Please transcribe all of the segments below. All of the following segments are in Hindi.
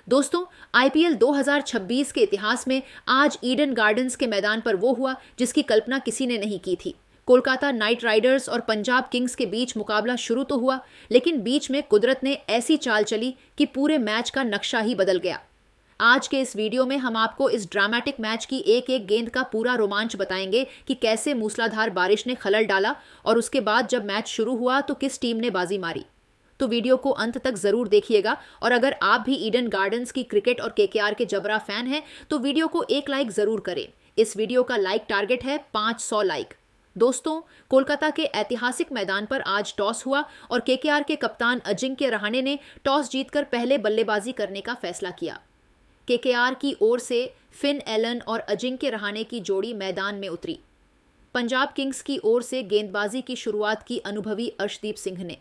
दोस्तों, आईपीएल 2026 के इतिहास में आज ईडन गार्डन्स के मैदान पर वो हुआ जिसकी कल्पना किसी ने नहीं की थी। कोलकाता नाइट राइडर्स और पंजाब किंग्स के बीच मुकाबला शुरू तो हुआ, लेकिन बीच में कुदरत ने ऐसी चाल चली कि पूरे मैच का नक्शा ही बदल गया। आज के इस वीडियो में हम आपको इस ड्रामेटिक मैच की एक एक गेंद का पूरा रोमांच बताएंगे कि कैसे मूसलाधार बारिश ने खलल डाला और उसके बाद जब मैच शुरू हुआ तो किस टीम ने बाजी मारी। तो वीडियो को अंत तक जरूर देखिएगा, और अगर आप भी ईडन गार्डन्स की क्रिकेट और केकेआर के जबरा फैन हैं तो वीडियो को एक लाइक जरूर करें। इस वीडियो का लाइक टारगेट है 500 लाइक। दोस्तों, कोलकाता के ऐतिहासिक मैदान पर आज टॉस हुआ और केकेआर के कप्तान अजिंक्य रहाणे ने टॉस जीतकर पहले बल्लेबाजी करने का फैसला किया। केकेआर की ओर से फिन एलन और अजिंक्य रहाणे की जोड़ी मैदान में उतरी। पंजाब किंग्स की ओर से गेंदबाजी की शुरुआत की अनुभवी अर्शदीप सिंह ने।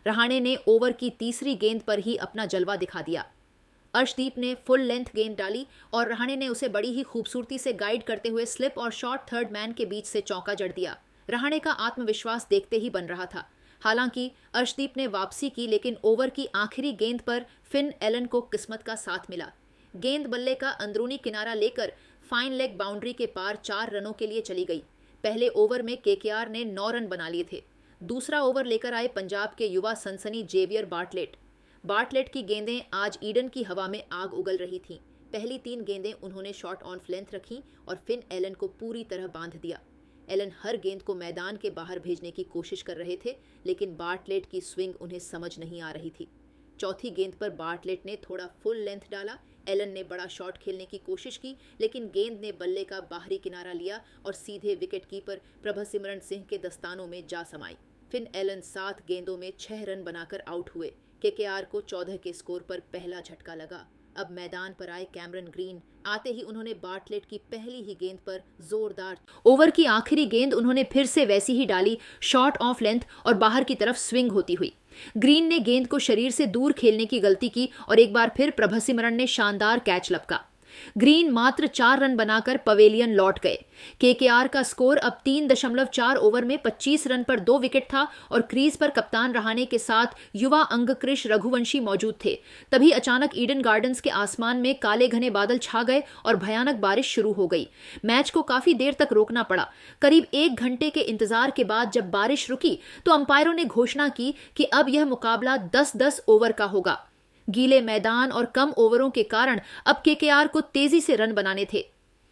रहाणे ने ओवर की तीसरी गेंद पर ही अपना जलवा दिखा दिया। अर्शदीप ने फुल लेंथ गेंद डाली और रहाणे ने उसे बड़ी ही खूबसूरती से गाइड करते हुए स्लिप और शॉर्ट थर्ड मैन के बीच से चौका जड़ दिया। रहाणे का आत्मविश्वास देखते ही बन रहा था। हालांकि अर्शदीप ने वापसी की, लेकिन ओवर की आखिरी गेंद पर फिन एलन को किस्मत का साथ मिला। गेंद बल्ले का अंदरूनी किनारा लेकर फाइन लेग बाउंड्री के पार 4 रनों के लिए चली गई। पहले ओवर में केकेआर ने 9 रन बना लिए थे। दूसरा ओवर लेकर आए पंजाब के युवा सनसनी जेवियर बार्टलेट की गेंदें आज ईडन की हवा में आग उगल रही थीं। पहली 3 गेंदें उन्होंने शॉर्ट ऑन लेंथ रखीं और फिन एलन को पूरी तरह बांध दिया। एलन हर गेंद को मैदान के बाहर भेजने की कोशिश कर रहे थे, लेकिन बार्टलेट की स्विंग उन्हें समझ नहीं आ रही थी। चौथी गेंद पर बार्टलेट ने थोड़ा फुल लेंथ डाला। एलन ने बड़ा शॉट खेलने की कोशिश की, लेकिन गेंद ने बल्ले का बाहरी किनारा लिया और सीधे विकेट कीपर प्रभसिमरन सिंह के दस्तानों में जा समाई। फिन एलन 7 गेंदों में 6 रन बनाकर आउट हुए। केकेआर को 14 के स्कोर पर पहला झटका लगा। अब मैदान पर आए कैमरन ग्रीन। आते ही उन्होंने बार्टलेट की पहली ही गेंद पर जोरदार ओवर की आखिरी गेंद उन्होंने फिर से वैसी ही डाली, शॉर्ट ऑफ लेंथ और बाहर की तरफ स्विंग होती हुई। ग्रीन ने गेंद को शरीर से दूर खेलने की गलती की और एक बार फिर प्रभसिमरन ने शानदार कैच लपका। ग्रीन मात्र 4 रन बनाकर पवेलियन लौट गए। केकेआर का स्कोर अब 3.4 ओवर में 25 रन पर 2 विकेट था और क्रीज पर कप्तान रहाणे के साथ युवा अंगकृष रघुवंशी मौजूद थे। तभी अचानक ईडन गार्डन्स के आसमान में काले घने बादल छा गए और भयानक बारिश शुरू हो गई। मैच को काफी देर तक रोकना पड़ा। करीब 1 घंटे के इंतजार के बाद जब बारिश रुकी तो अंपायरों ने घोषणा की कि अब यह मुकाबला 10-10 ओवर का होगा। गीले मैदान और कम ओवरों के कारण अब केकेआर को तेजी से रन बनाने थे।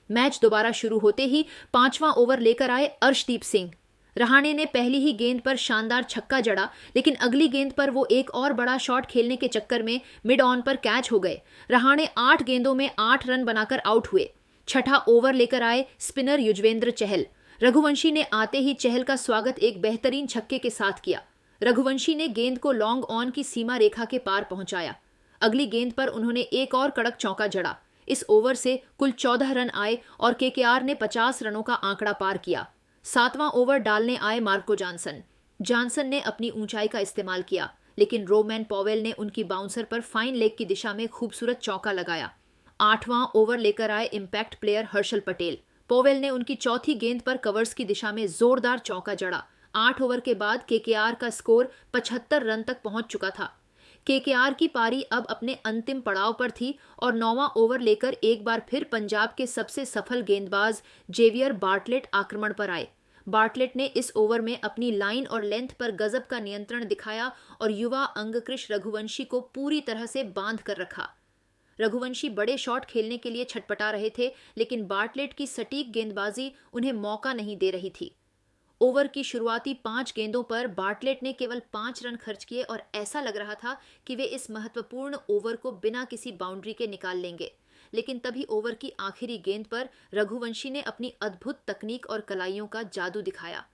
मैच दोबारा शुरू होते ही 5वां ओवर लेकर आए अर्शदीप सिंह। रहाणे ने पहली ही गेंद पर शानदार छक्का जड़ा, लेकिन अगली गेंद पर वो एक और बड़ा शॉट खेलने के चक्कर में मिड ऑन पर कैच हो गए। रहाणे 8 गेंदों में 8 रन बनाकर आउट हुए। छठा ओवर लेकर आए स्पिनर युजवेंद्र चहल। रघुवंशी ने आते ही चहल का स्वागत एक बेहतरीन छक्के के साथ किया। रघुवंशी ने गेंद को लॉन्ग ऑन की सीमा रेखा के पार पहुंचाया। अगली गेंद पर उन्होंने एक और कड़क चौका जड़ा। इस ओवर से कुल 14 रन आए और केकेआर ने 50 रनों का आंकड़ा पार किया। 7वां ओवर डालने आए मार्को जॉनसन ने अपनी ऊंचाई का इस्तेमाल किया, लेकिन रोमैन पॉवेल ने उनकी बाउंसर पर फाइन लेग की दिशा में खूबसूरत चौका लगाया। 8वां ओवर लेकर आए impact player Harshal Patel. Powell ने उनकी चौथी गेंद पर कवर्स की दिशा में जोरदार चौका जड़ा। 8 ओवर के बाद केकेआर का स्कोर 75 रन तक पहुंच चुका था। केकेआर की पारी अब अपने अंतिम पड़ाव पर थी और 9वां ओवर लेकर एक बार फिर पंजाब के सबसे सफल गेंदबाज जेवियर बार्टलेट आक्रमण पर आए। बार्टलेट ने इस ओवर में अपनी लाइन और लेंथ पर गजब का नियंत्रण दिखाया और युवा अंगकृष रघुवंशी को पूरी तरह से बांध कर रखा। रघुवंशी बड़े शॉट खेलने के लिए छटपटा रहे थे, लेकिन बार्टलेट की सटीक गेंदबाजी उन्हें मौका नहीं दे रही थी। ओवर की शुरुआती 5 गेंदों पर बार्टलेट ने केवल 5 रन खर्च किए और ऐसा लग रहा था कि वे इस महत्वपूर्ण ओवर को बिना किसी बाउंड्री के निकाल लेंगे। लेकिन तभी ओवर की आखिरी गेंद पर रघुवंशी ने अपनी अद्भुत तकनीक और कलाइयों का जादू दिखाया।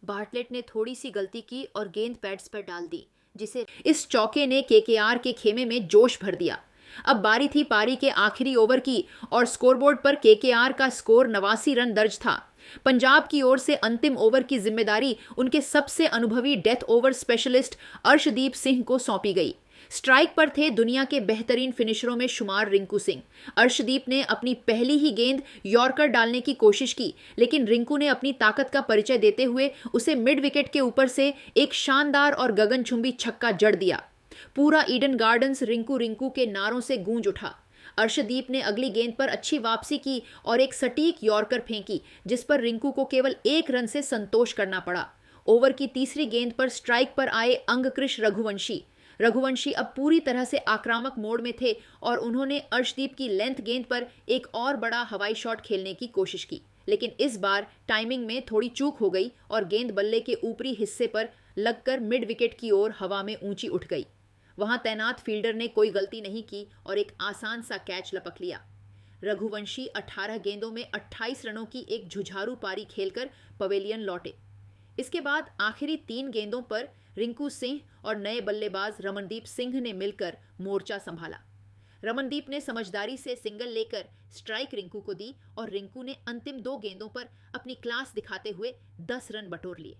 बार्टलेट ने थोड़ी सी गलती की और गेंद पैड्स पर डाल दी, जिसे इस चौके ने केकेआर के खेमे में जोश भर दिया। अब बारी थी पारी के आखिरी ओवर की और स्कोरबोर्ड पर केकेआर का स्कोर 89 रन दर्ज था। पंजाब की ओर से अंतिम ओवर की जिम्मेदारी उनके सबसे अनुभवी death over specialist Arshdeep Singh को सौंपी गई। स्ट्राइक पर थे दुनिया के बेहतरीन फिनिशरों में शुमार रिंकू सिंह। अर्शदीप ने अपनी पहली ही गेंद यॉर्कर डालने की कोशिश की, लेकिन रिंकू ने अपनी ताकत का परिचय देते हुए उसे मिड विकेट के ऊपर से एक शानदार और गगनचुंबी छक्का जड़ दिया। पूरा ईडन गार्डन्स रिंकू रिंकू के नारों से गूंज उठा। अर्शदीप ने अगली गेंद पर अच्छी वापसी की और एक सटीक यॉर्कर फेंकी, जिस पर रिंकू को केवल 1 रन से संतोष करना पड़ा। ओवर की तीसरी गेंद पर स्ट्राइक पर आए अंगकृष रघुवंशी अब पूरी तरह से आक्रामक मोड में थे और उन्होंने अर्शदीप की लेंथ गेंद पर एक और बड़ा हवाई शॉट खेलने की कोशिश की, लेकिन इस बार टाइमिंग में थोड़ी चूक हो गई और गेंद बल्ले के ऊपरी हिस्से पर लगकर मिड विकेट की ओर हवा में ऊंची उठ गई। वहां तैनात फील्डर ने कोई गलती नहीं की और एक आसान सा कैच लपक लिया। रघुवंशी 18 गेंदों में 28 रनों की एक जुझारू पारी खेलकर पवेलियन लौटे। इसके बाद आखिरी 3 गेंदों पर रिंकू सिंह और नए बल्लेबाज रमनदीप सिंह ने मिलकर मोर्चा संभाला। रमनदीप ने समझदारी से सिंगल लेकर स्ट्राइक रिंकू को दी और रिंकू ने अंतिम 2 गेंदों पर अपनी क्लास दिखाते हुए 10 रन बटोर लिए।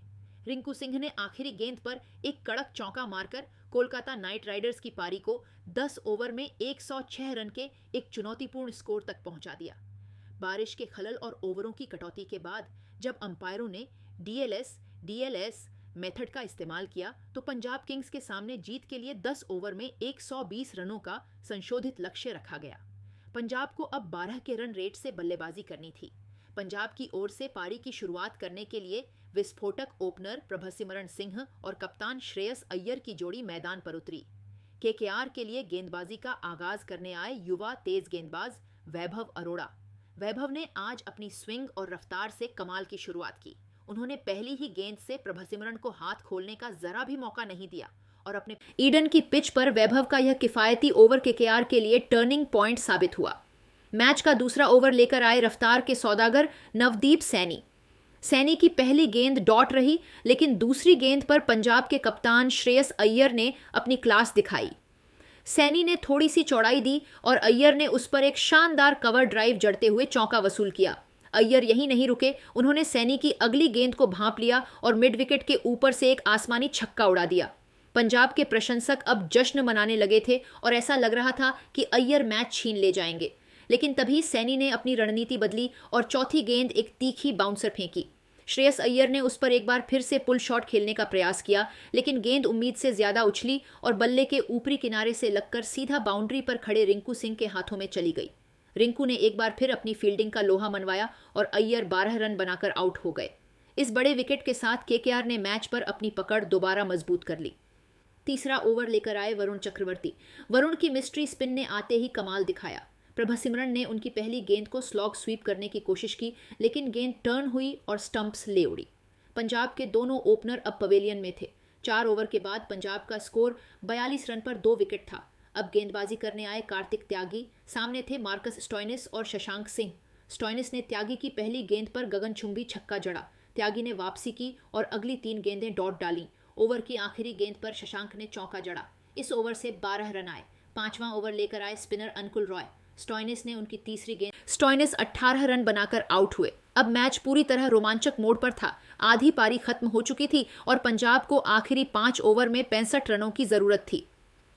रिंकू सिंह ने आखिरी गेंद पर एक कड़क चौका मारकर कोलकाता नाइट राइडर्स की पारी को 10 ओवर में 106 रन के एक चुनौतीपूर्ण स्कोर तक पहुंचा दिया। बारिश के खलल और ओवरों की कटौती के बाद जब अंपायरों ने डीएलएस मेथड का इस्तेमाल किया तो पंजाब किंग्स के सामने जीत के लिए 10 ओवर में 120 रनों का संशोधित लक्ष्य रखा गया। पंजाब को अब 12 के रन रेट से बल्लेबाजी करनी थी। पंजाब की ओर से पारी की शुरुआत करने के लिए विस्फोटक ओपनर प्रभसिमरन सिंह और कप्तान श्रेयस अय्यर की जोड़ी मैदान पर उतरी। केकेआर के लिए गेंदबाजी का आगाज करने आए युवा तेज गेंदबाज वैभव अरोड़ा। वैभव ने आज अपनी स्विंग और रफ्तार से कमाल की शुरुआत की। उन्होंने पहली ही गेंद से प्रभसिमरन को हाथ खोलने का जरा भी मौका नहीं दिया और अपने ईडन की पिच पर वैभव का यह किफायती ओवर केकेआर के लिए टर्निंग पॉइंट साबित हुआ। मैच का दूसरा ओवर लेकर आए रफ्तार के सौदागर नवदीप सैनी की पहली गेंद डॉट रही, लेकिन दूसरी गेंद पर पंजाब के कप्तान श्रेयस अय्यर ने अपनी क्लास दिखाई। सैनी ने थोड़ी सी चौड़ाई दी और अय्यर ने उस पर एक शानदार कवर ड्राइव जड़ते हुए चौका वसूल किया। अय्यर यहीं नहीं रुके, उन्होंने सैनी की अगली गेंद को भांप लिया और मिड विकेट के ऊपर से एक आसमानी छक्का उड़ा दिया। पंजाब के प्रशंसक अब जश्न मनाने लगे थे और ऐसा लग रहा था कि अय्यर मैच छीन ले जाएंगे, लेकिन तभी सैनी ने अपनी रणनीति बदली और चौथी गेंद एक तीखी बाउंसर फेंकी। श्रेयस अय्यर ने उस पर एक बार फिर से पुल शॉट खेलने का प्रयास किया, लेकिन गेंद उम्मीद से ज्यादा उछली और बल्ले के ऊपरी किनारे से लगकर सीधा बाउंड्री पर खड़े रिंकू सिंह के हाथों में चली गई। रिंकू ने एक बार फिर अपनी फील्डिंग का लोहा मनवाया और अय्यर 12 रन बनाकर आउट हो गए। इस बड़े विकेट के साथ केकेआर ने मैच पर अपनी पकड़ दोबारा मजबूत कर ली। तीसरा ओवर लेकर आए वरुण चक्रवर्ती। वरुण की मिस्ट्री स्पिन ने आते ही कमाल दिखाया। प्रभसिमरन ने उनकी पहली गेंद को स्लॉग स्वीप करने की कोशिश की, लेकिन गेंद टर्न हुई और स्टंप्स ले उड़ी। पंजाब के दोनों ओपनर अब पवेलियन में थे। 4 ओवर के बाद पंजाब का स्कोर 42 रन पर 2 विकेट था। अब गेंदबाजी करने आए कार्तिक त्यागी, सामने थे मार्कस स्टोइनिस और शशांक सिंह। स्टोइनिस ने त्यागी की पहली गेंद पर गगनचुंबी छक्का जड़ा। त्यागी ने वापसी की और अगली 3 गेंदें डॉट डाली। ओवर की आखिरी गेंद पर शशांक ने चौका जड़ा। इस ओवर से 12 रन आए। 5वां ओवर लेकर आए स्पिनर अंकुल रॉय। स्टोइनिस ने उनकी तीसरी गेंद 18 रन बनाकर आउट हुए। अब मैच पूरी तरह रोमांचक मोड पर था। आधी पारी खत्म हो चुकी थी और पंजाब को आखिरी 5 ओवर में 65 रनों की जरूरत थी।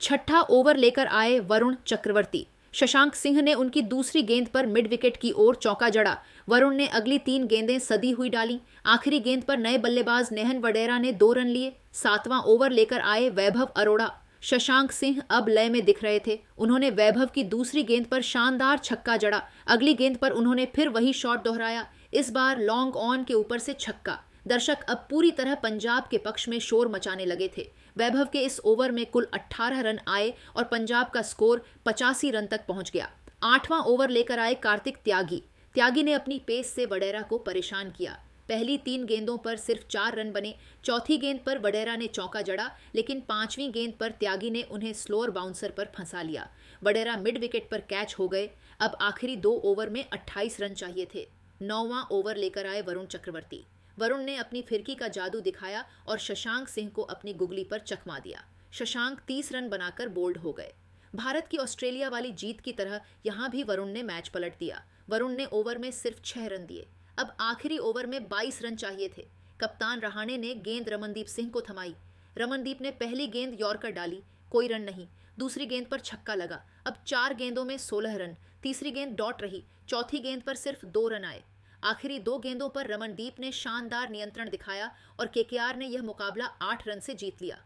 6ठा ओवर लेकर आए वरुण चक्रवर्ती। शशांक सिंह ने उनकी दूसरी गेंद पर मिड विकेट की ओर चौका जड़ा। वरुण ने अगली 3 गेंदें सदी हुई डाली। आखिरी गेंद पर नए बल्लेबाज नेहन वडेरा ने 2 रन लिए। 7वां ओवर लेकर आए वैभव अरोड़ा। शशांक सिंह अब लय में दिख रहे थे। उन्होंने वैभव की दूसरी गेंद पर शानदार छक्का जड़ा। अगली गेंद पर उन्होंने फिर वही शॉट दोहराया, इस बार लॉन्ग ऑन के ऊपर से छक्का। दर्शक अब पूरी तरह पंजाब के पक्ष में शोर मचाने लगे थे। वैभव के इस ओवर में कुल 18 रन आए और पंजाब का स्कोर 85 रन तक पहुंच गया। 8वां ओवर लेकर आए कार्तिक त्यागी ने अपनी पेस से वडेरा को परेशान किया। पहली 3 गेंदों पर सिर्फ 4 रन बने। चौथी गेंद पर वडेरा ने चौका जड़ा, लेकिन 5वीं गेंद पर त्यागी ने उन्हें स्लोअर बाउंसर पर फंसा लिया। वडेरा मिड विकेट पर कैच हो गए। अब आखिरी 2 ओवर में 28 रन चाहिए थे। 9वां ओवर लेकर आए वरुण चक्रवर्ती। वरुण ने अपनी फिरकी का जादू दिखाया और शशांक सिंह को अपनी गुगली पर चकमा दिया। शशांक 30 रन बनाकर बोल्ड हो गए। भारत की ऑस्ट्रेलिया वाली जीत की तरह यहां भी वरुण ने मैच पलट दिया। वरुण ने ओवर में सिर्फ 6 रन दिए। अब आखिरी ओवर में 22 रन चाहिए थे। कप्तान रहाणे ने गेंद रमनदीप सिंह को थमाई। रमनदीप ने पहली गेंद यॉर्कर डाली, कोई रन नहीं। दूसरी गेंद पर छक्का लगा। अब 4 गेंदों में 16 रन। तीसरी गेंद डॉट रही। चौथी गेंद पर सिर्फ 2 रन आए। आखिरी 2 गेंदों पर रमनदीप ने शानदार नियंत्रण दिखाया और केकेआर ने यह मुकाबला 8 रन से जीत लिया।